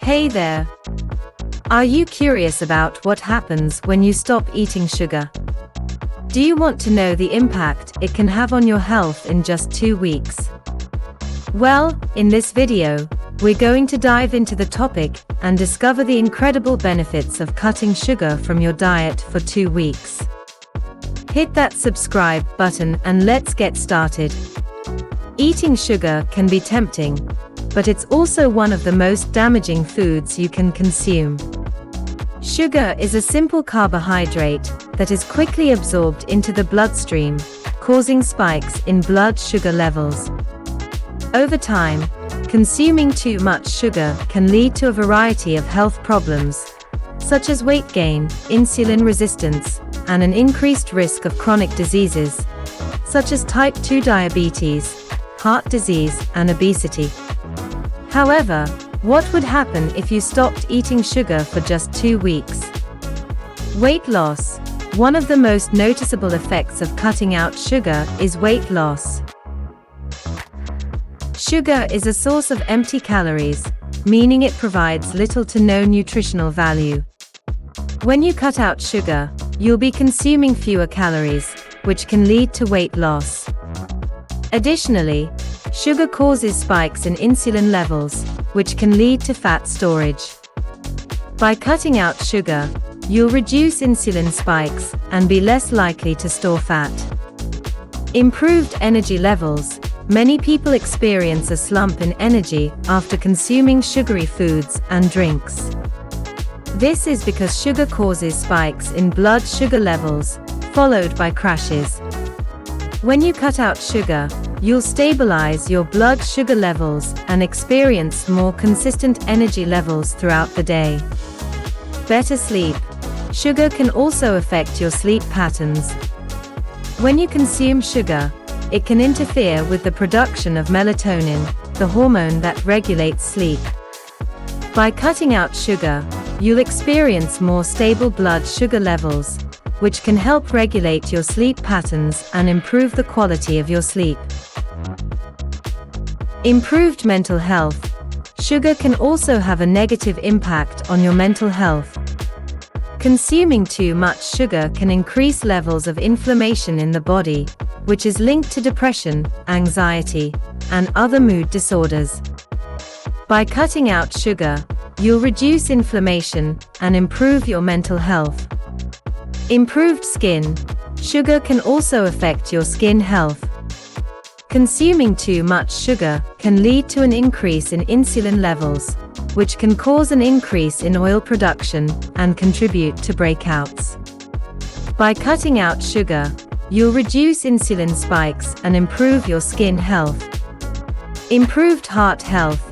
Hey there! Are you curious about what happens when you stop eating sugar? Do you want to know the impact it can have on your health in just 2 weeks? Well, in this video, we're going to dive into the topic and discover the incredible benefits of cutting sugar from your diet for 2 weeks. Hit that subscribe button and let's get started. Eating sugar can be tempting, but it's also one of the most damaging foods you can consume. Sugar is a simple carbohydrate that is quickly absorbed into the bloodstream, causing spikes in blood sugar levels. Over time, consuming too much sugar can lead to a variety of health problems, such as weight gain, insulin resistance, and an increased risk of chronic diseases, such as type 2 diabetes, heart disease, and obesity. However, what would happen if you stopped eating sugar for just 2 weeks? Weight loss. One of the most noticeable effects of cutting out sugar is weight loss. Sugar is a source of empty calories, meaning it provides little to no nutritional value. When you cut out sugar, you'll be consuming fewer calories, which can lead to weight loss. Additionally, sugar causes spikes in insulin levels, which can lead to fat storage. By cutting out sugar, you'll reduce insulin spikes and be less likely to store fat. Improved energy levels. Many people experience a slump in energy after consuming sugary foods and drinks. This is because sugar causes spikes in blood sugar levels, followed by crashes. When you cut out sugar, you'll stabilize your blood sugar levels and experience more consistent energy levels throughout the day. Better sleep. Sugar can also affect your sleep patterns. When you consume sugar, it can interfere with the production of melatonin, the hormone that regulates sleep. By cutting out sugar, you'll experience more stable blood sugar levels, which can help regulate your sleep patterns and improve the quality of your sleep. Improved mental health. Sugar can also have a negative impact on your mental health. Consuming too much sugar can increase levels of inflammation in the body, which is linked to depression, anxiety, and other mood disorders. By cutting out sugar, you'll reduce inflammation and improve your mental health. Improved skin. Sugar can also affect your skin health. Consuming too much sugar can lead to an increase in insulin levels, which can cause an increase in oil production and contribute to breakouts. By cutting out sugar, you'll reduce insulin spikes and improve your skin health. Improved heart health.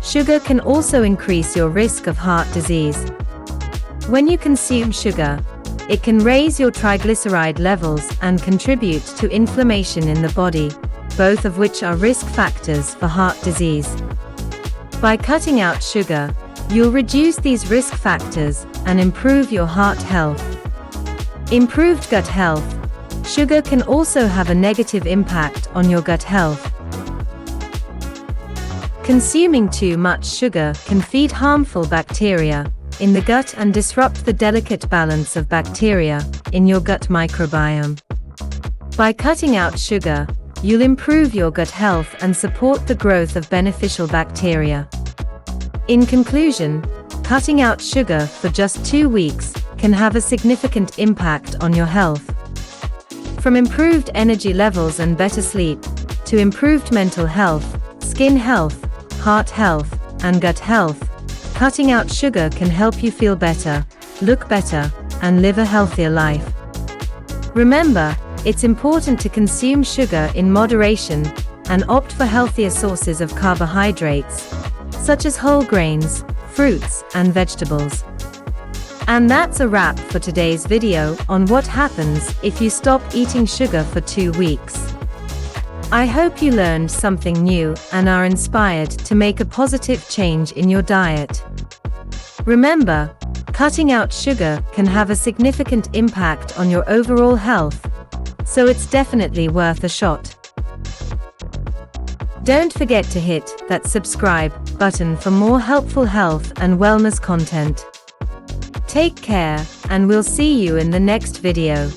Sugar can also increase your risk of heart disease. When you consume sugar, it can raise your triglyceride levels and contribute to inflammation in the body, both of which are risk factors for heart disease. By cutting out sugar, you'll reduce these risk factors and improve your heart health. Improved gut health. Sugar can also have a negative impact on your gut health. Consuming too much sugar can feed harmful bacteria in the gut and disrupt the delicate balance of bacteria in your gut microbiome. By cutting out sugar, you'll improve your gut health and support the growth of beneficial bacteria. In conclusion, cutting out sugar for just 2 weeks can have a significant impact on your health. From improved energy levels and better sleep, to improved mental health, skin health, heart health, and gut health, cutting out sugar can help you feel better, look better, and live a healthier life. Remember, it's important to consume sugar in moderation and opt for healthier sources of carbohydrates, such as whole grains, fruits, and vegetables. And that's a wrap for today's video on what happens if you stop eating sugar for 2 weeks. I hope you learned something new and are inspired to make a positive change in your diet. Remember, cutting out sugar can have a significant impact on your overall health, so it's definitely worth a shot. Don't forget to hit that subscribe button for more helpful health and wellness content. Take care, and we'll see you in the next video.